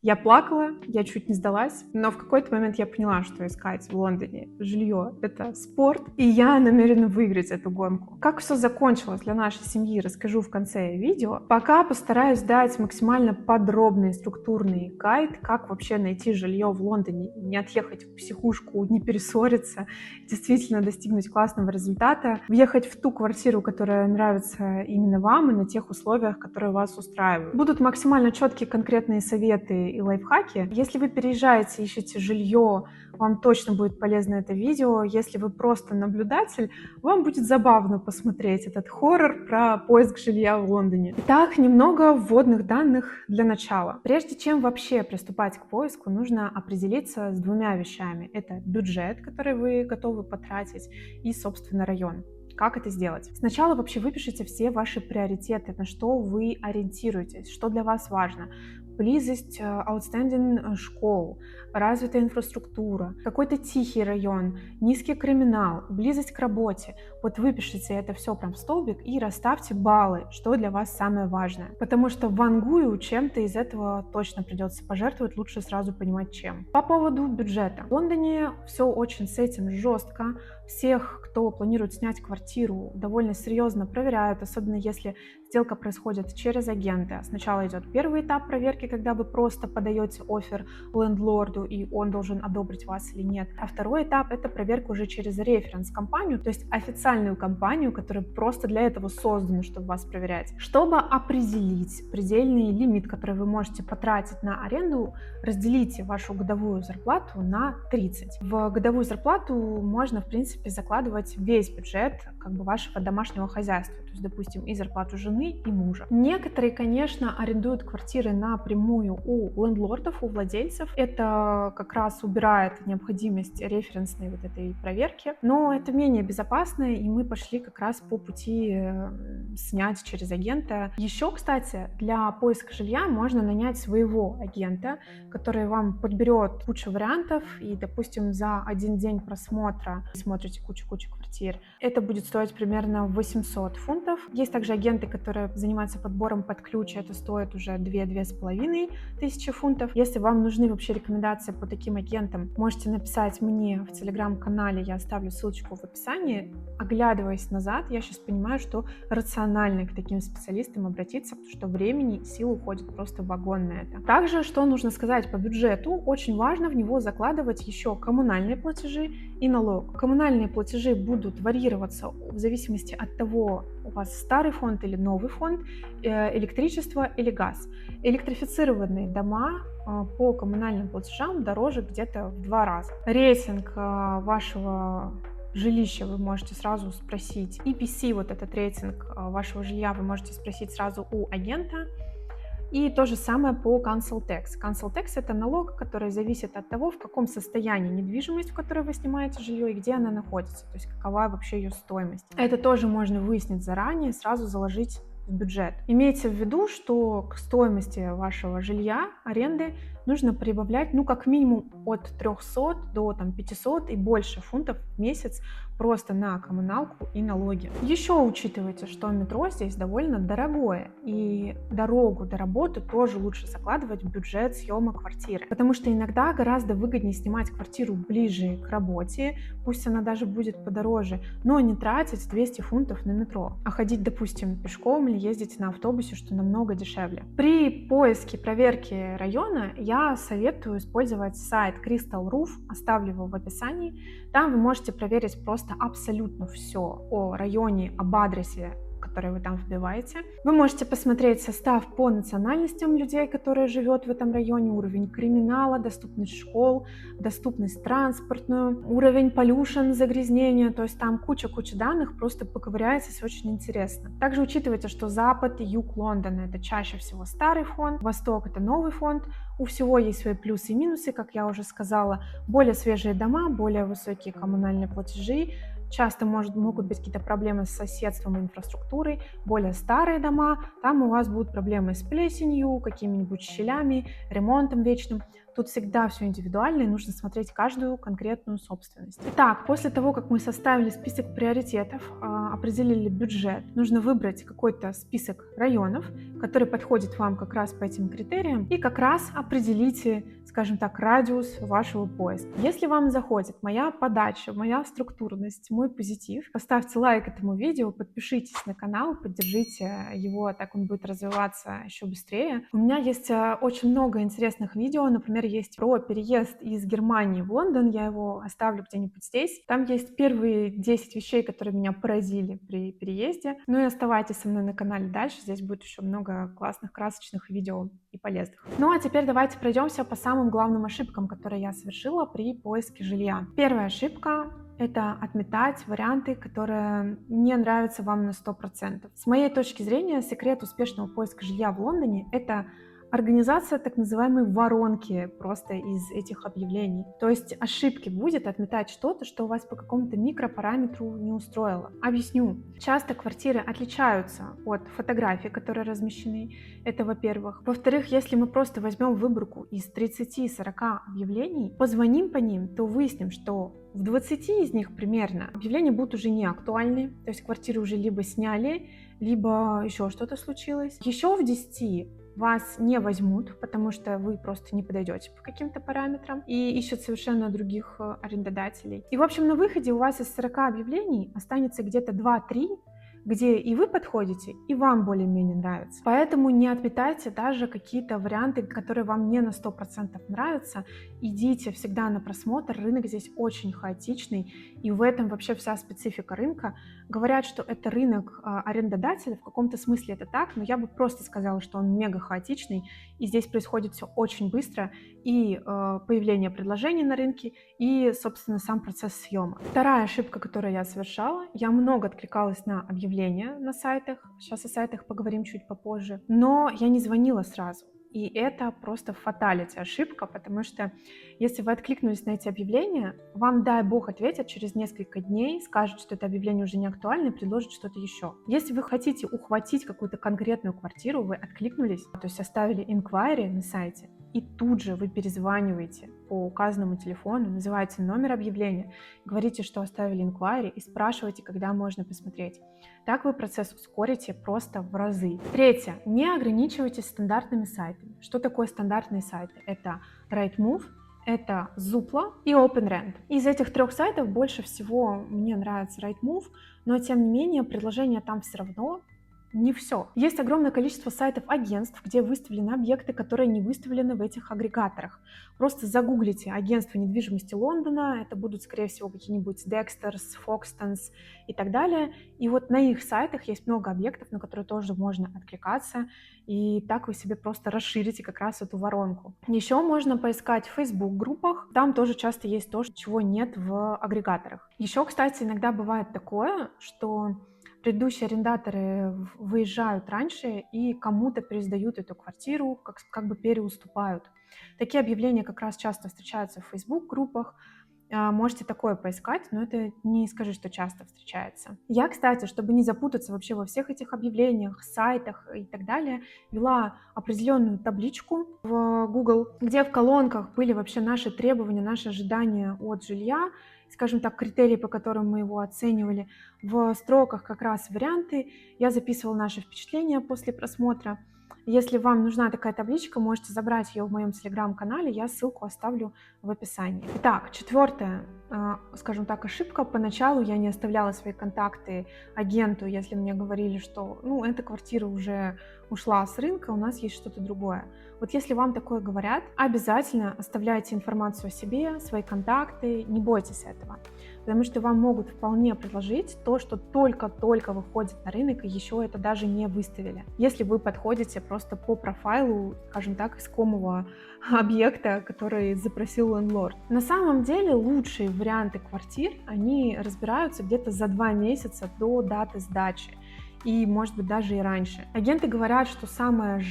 Я плакала, я чуть не сдалась, но в какой-то момент я поняла, что искать в Лондоне жилье — это спорт, и я намерена выиграть эту гонку. Как все закончилось для нашей семьи, расскажу в конце видео. Пока постараюсь дать максимально подробный структурный гайд, как вообще найти жилье в Лондоне, не отъехать в психушку, не перессориться, действительно достигнуть классного результата, въехать в ту квартиру, которая нравится именно вам и на тех условиях, которые вас устраивают. Будут максимально четкие конкретные советы и лайфхаки. Если вы переезжаете, ищете жилье, вам точно будет полезно это видео. Если вы просто наблюдатель, вам будет забавно посмотреть этот хоррор про поиск жилья в Лондоне. Итак, немного вводных данных для начала. Прежде чем вообще приступать к поиску, нужно определиться с двумя вещами. Это бюджет, который вы готовы потратить, и, собственно, район. Как это сделать? Сначала вообще выпишите все ваши приоритеты, на что вы ориентируетесь, что для вас важно. Близость outstanding школ, развитая инфраструктура, какой-то тихий район, низкий криминал, близость к работе. Вот выпишите это все прям в столбик и расставьте баллы, что для вас самое важное. Потому что вангую чем-то из этого точно придется пожертвовать, лучше сразу понимать чем. По поводу бюджета. В Лондоне все очень с этим жестко. Всех, кто планирует снять квартиру, довольно серьезно проверяют, особенно если сделка происходит через агента. Сначала идет первый этап проверки, когда вы просто подаете оффер лендлорду, и он должен одобрить вас или нет. А второй этап — это проверка уже через референс-компанию, то есть официальную компанию, которая просто для этого создана, чтобы вас проверять. Чтобы определить предельный лимит, который вы можете потратить на аренду, разделите вашу годовую зарплату на 30. В годовую зарплату можно, в принципе, закладывать весь бюджет вашего домашнего хозяйства, то есть, допустим, и зарплату жены, и мужа. Некоторые, конечно, арендуют квартиры напрямую у лендлордов, у владельцев. Это как раз убирает необходимость референсной вот этой проверки, но это менее безопасно, и мы пошли как раз по пути снять через агента. Еще, кстати, для поиска жилья можно нанять своего агента, который вам подберет кучу вариантов, и, допустим, за один день просмотра смотрите кучу квартир, это будет стоить примерно 800 фунтов. Есть также агенты, которые занимаются подбором под ключ, это стоит уже 2-2,5 тысячи фунтов. Если вам нужны вообще рекомендации по таким агентам, можете написать мне в телеграм-канале, я оставлю ссылочку в описании. Оглядываясь назад, я сейчас понимаю, что рационально к таким специалистам обратиться, потому что времени и сил уходит просто вагон на это. Также, что нужно сказать по бюджету, очень важно в него закладывать еще коммунальные платежи и налог. Коммунальные платежи будут варьироваться в зависимости от того, у вас старый фонд или новый фонд, электричество или газ. Электрифицированные дома по коммунальным платежам дороже где-то в 2 раза. Рейтинг вашего жилища вы можете сразу спросить. EPC, вот этот рейтинг вашего жилья, вы можете спросить сразу у агента. И то же самое по Council Tax. Council Tax — это налог, который зависит от того, в каком состоянии недвижимость, в которой вы снимаете жилье, и где она находится, то есть какова вообще ее стоимость. Это тоже можно выяснить заранее, сразу заложить в бюджет. Имейте в виду, что к стоимости вашего жилья, аренды, нужно прибавлять, как минимум от 300 до 500 и больше фунтов в месяц просто на коммуналку и налоги. Еще учитывайте, что метро здесь довольно дорогое, и дорогу до работы тоже лучше закладывать в бюджет съема квартиры, потому что иногда гораздо выгоднее снимать квартиру ближе к работе, пусть она даже будет подороже, но не тратить 200 фунтов на метро, а ходить, допустим, пешком или ездить на автобусе, что намного дешевле. При поиске, проверке района я советую использовать сайт Crystal Roof, оставлю его в описании. Там вы можете проверить просто абсолютно все о районе, об адресе, который вы там вбиваете. Вы можете посмотреть состав по национальностям людей, которые живут в этом районе, уровень криминала, доступность школ, доступность транспортную, уровень pollution, загрязнения, то есть там куча данных, просто поковыряетесь, очень интересно. Также учитывайте, что запад и юг Лондона — это чаще всего старый фонд, восток — это новый фонд. У всего есть свои плюсы и минусы, как я уже сказала. Более свежие дома, более высокие коммунальные платежи, часто могут быть какие-то проблемы с соседством и инфраструктурой. Более старые дома, там у вас будут проблемы с плесенью, какими-нибудь щелями, ремонтом вечным. Тут всегда все индивидуально, и нужно смотреть каждую конкретную собственность. Итак, после того, как мы составили список приоритетов, определили бюджет, нужно выбрать какой-то список районов, который подходит вам как раз по этим критериям, и как раз определите, скажем так, радиус вашего поиска. Если вам заходит моя подача, моя структурность, мой позитив, поставьте лайк этому видео, подпишитесь на канал, поддержите его, так он будет развиваться еще быстрее. У меня есть очень много интересных видео, например, есть про переезд из Германии в Лондон, я его оставлю где-нибудь здесь. Там есть первые 10 вещей, которые меня поразили при переезде. Ну и оставайтесь со мной на канале дальше, здесь будет еще много классных, красочных видео и полезных. Ну а теперь давайте пройдемся по самым главным ошибкам, которые я совершила при поиске жилья. Первая ошибка — это отметать варианты, которые не нравятся вам на 100%. С моей точки зрения, секрет успешного поиска жилья в Лондоне — это организация так называемой воронки просто из этих объявлений. То есть ошибки будет отметать что-то, что вас по какому-то микропараметру не устроило. Объясню. Часто квартиры отличаются от фотографий, которые размещены. Это во-первых. Во-вторых, если мы просто возьмем выборку из 30-40 объявлений, позвоним по ним, то выясним, что в 20 из них примерно объявления будут уже не актуальны, то есть квартиры уже либо сняли, либо еще что-то случилось. Еще в 10 вас не возьмут, потому что вы просто не подойдете по каким-то параметрам и ищут совершенно других арендодателей. И, в общем, на выходе у вас из 40 объявлений останется где-то 2-3, где и вы подходите, и вам более-менее нравится. Поэтому не отметайте даже какие-то варианты, которые вам не на 100% нравятся. Идите всегда на просмотр. Рынок здесь очень хаотичный, и в этом вообще вся специфика рынка. Говорят, что это рынок арендодателя, в каком-то смысле это так, но я бы просто сказала, что он мега хаотичный, и здесь происходит все очень быстро, и появление предложений на рынке, и, собственно, сам процесс съема. Вторая ошибка, которую я совершала, я много откликалась на объявления на сайтах, сейчас о сайтах поговорим чуть попозже, но я не звонила сразу. И это просто фаталити, ошибка, потому что если вы откликнулись на эти объявления, вам, дай бог, ответят через несколько дней, скажут, что это объявление уже не актуально и предложат что-то еще. Если вы хотите ухватить какую-то конкретную квартиру, вы откликнулись, то есть оставили inquiry на сайте, и тут же вы перезваниваете по указанному телефону, называете номер объявления, говорите, что оставили inquiry и спрашиваете, когда можно посмотреть. Так вы процесс ускорите просто в разы. Третье. Не ограничивайтесь стандартными сайтами. Что такое стандартные сайты? Это Rightmove, это Zoopla и OpenRent. Из этих трех сайтов больше всего мне нравится Rightmove, но тем не менее предложения там все равно не все. Есть огромное количество сайтов-агентств, где выставлены объекты, которые не выставлены в этих агрегаторах. Просто загуглите агентство недвижимости Лондона, это будут, скорее всего, какие-нибудь Dexters, Foxtons и так далее. И вот на их сайтах есть много объектов, на которые тоже можно откликаться, и так вы себе просто расширите как раз эту воронку. Еще можно поискать в Facebook-группах, там тоже часто есть то, чего нет в агрегаторах. Еще, кстати, иногда бывает такое, что предыдущие арендаторы выезжают раньше и кому-то пересдают эту квартиру, как бы переуступают. Такие объявления как раз часто встречаются в Facebook-группах. Можете такое поискать, но это не скажи, что часто встречается. Я, кстати, чтобы не запутаться вообще во всех этих объявлениях, сайтах и так далее, вела определенную табличку в Google, где в колонках были вообще наши требования, наши ожидания от жилья, скажем так, критерии, по которым мы его оценивали. В строках как раз варианты. Я записывала наши впечатления после просмотра. Если вам нужна такая табличка, можете забрать ее в моем телеграм-канале, я ссылку оставлю в описании. Итак, четвертая, скажем так, ошибка. Поначалу я не оставляла свои контакты агенту, если мне говорили, что эта квартира уже ушла с рынка, у нас есть что-то другое. Вот если вам такое говорят, обязательно оставляйте информацию о себе, свои контакты, не бойтесь этого. Потому что вам могут вполне предложить то, что только-только выходит на рынок, и еще это даже не выставили. Если вы подходите просто по профайлу, скажем так, искомого объекта, который запросил лендлорд. На самом деле лучшие варианты квартир, они разбираются где-то за 2 месяца до даты сдачи. И, может быть, даже и раньше. Агенты говорят, что самая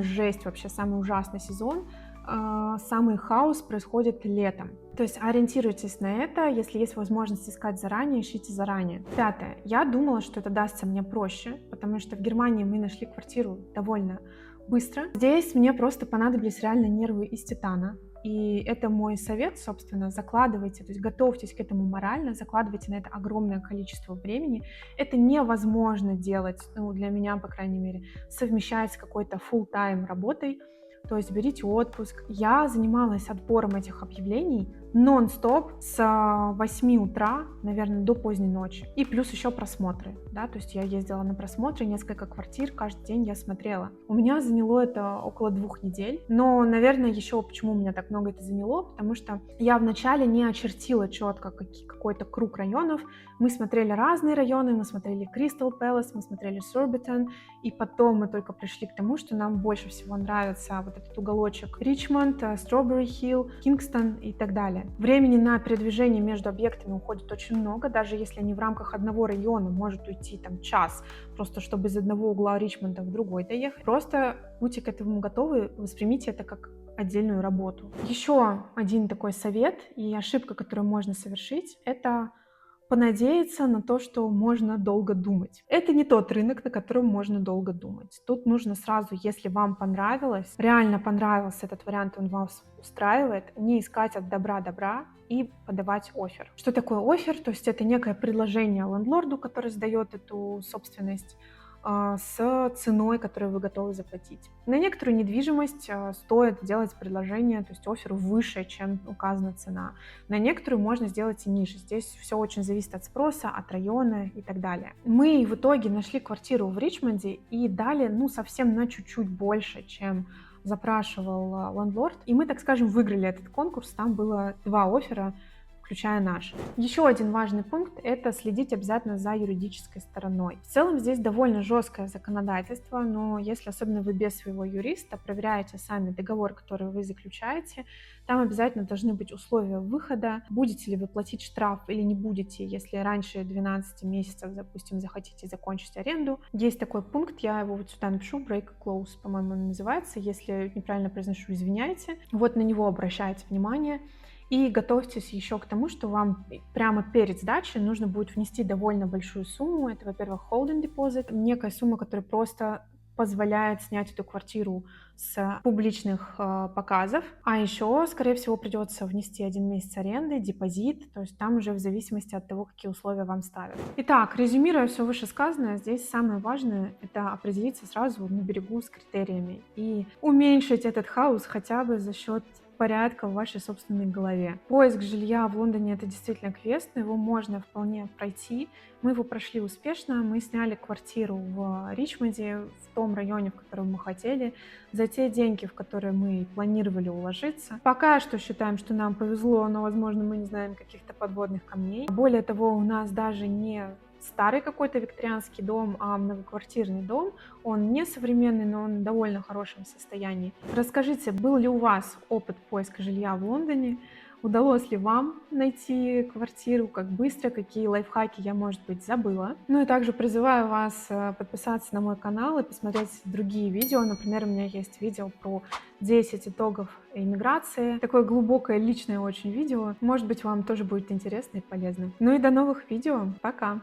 жесть, вообще самый ужасный сезон самый хаос происходит летом. То есть ориентируйтесь на это, если есть возможность искать заранее, ищите заранее. Пятое. Я думала, что это дастся мне проще, потому что в Германии мы нашли квартиру довольно быстро. Здесь мне просто понадобились реально нервы из титана. И это мой совет, собственно, закладывайте, то есть готовьтесь к этому морально, закладывайте на это огромное количество времени. Это невозможно делать, ну, для меня, по крайней мере, совмещать с какой-то full-time работой. То есть берите отпуск. Я занималась отбором этих объявлений нон-стоп с 8 утра, наверное, до поздней ночи. И плюс еще просмотры, да, то есть я ездила на просмотры, несколько квартир, каждый день я смотрела. У меня заняло это около 2 недель, но, наверное, еще почему у меня так много это заняло, потому что я вначале не очертила четко какой-то круг районов. Мы смотрели разные районы, мы смотрели Crystal Palace, мы смотрели Surbiton, и потом мы только пришли к тому, что нам больше всего нравится вот этот уголочек Ричмонд, Strawberry Hill, Кингстон и так далее. Времени на передвижение между объектами уходит очень много, даже если они в рамках одного района, может уйти там час, просто чтобы из одного угла Ричмонда в другой доехать. Просто будьте к этому готовы, воспримите это как отдельную работу. Еще один такой совет и ошибка, которую можно совершить, это понадеяться на то, что можно долго думать. Это не тот рынок, на котором можно долго думать. Тут нужно сразу, если вам понравилось, реально понравился этот вариант, он вас устраивает, не искать от добра и подавать оффер. Что такое оффер? То есть это некое предложение лендлорду, который сдает эту собственность, с ценой, которую вы готовы заплатить. На некоторую недвижимость стоит делать предложение, то есть оффер выше, чем указана цена. На некоторую можно сделать и ниже. Здесь все очень зависит от спроса, от района и так далее. Мы в итоге нашли квартиру в Ричмонде и дали, ну, совсем на чуть-чуть больше, чем запрашивал лендлорд. И мы, так скажем, выиграли этот конкурс. Там было 2 оффера, включая наш. Еще один важный пункт – это следить обязательно за юридической стороной. В целом здесь довольно жесткое законодательство, но если особенно вы без своего юриста проверяете сами договор, который вы заключаете, там обязательно должны быть условия выхода, будете ли вы платить штраф или не будете, если раньше 12 месяцев, допустим, захотите закончить аренду. Есть такой пункт, я его вот сюда напишу, break clause, по-моему, он называется, если неправильно произношу, извиняйте. Вот на него обращайте внимание. И готовьтесь еще к тому, что вам прямо перед сдачей нужно будет внести довольно большую сумму. Это, во-первых, holding deposit, некая сумма, которая просто позволяет снять эту квартиру с публичных показов. А еще, скорее всего, придется внести 1 месяц аренды, депозит, то есть там уже в зависимости от того, какие условия вам ставят. Итак, резюмируя все вышесказанное, здесь самое важное – это определиться сразу на берегу с критериями и уменьшить этот хаос хотя бы за счет порядка в вашей собственной голове. Поиск жилья в Лондоне – это действительно квест, но его можно вполне пройти. Мы его прошли успешно, мы сняли квартиру в Ричмонде, в том районе, в котором мы хотели, за те деньги, в которые мы планировали уложиться. Пока что считаем, что нам повезло, но, возможно, мы не знаем каких-то подводных камней. Более того, у нас даже не старый какой-то викторианский дом, а многоквартирный дом. Он не современный, но он в довольно хорошем состоянии. Расскажите, был ли у вас опыт поиска жилья в Лондоне? Удалось ли вам найти квартиру, как быстро, какие лайфхаки я, может быть, забыла. Ну и также призываю вас подписаться на мой канал и посмотреть другие видео. Например, у меня есть видео про 10 итогов иммиграции. Такое глубокое, личное очень видео. Может быть, вам тоже будет интересно и полезно. Ну и до новых видео. Пока!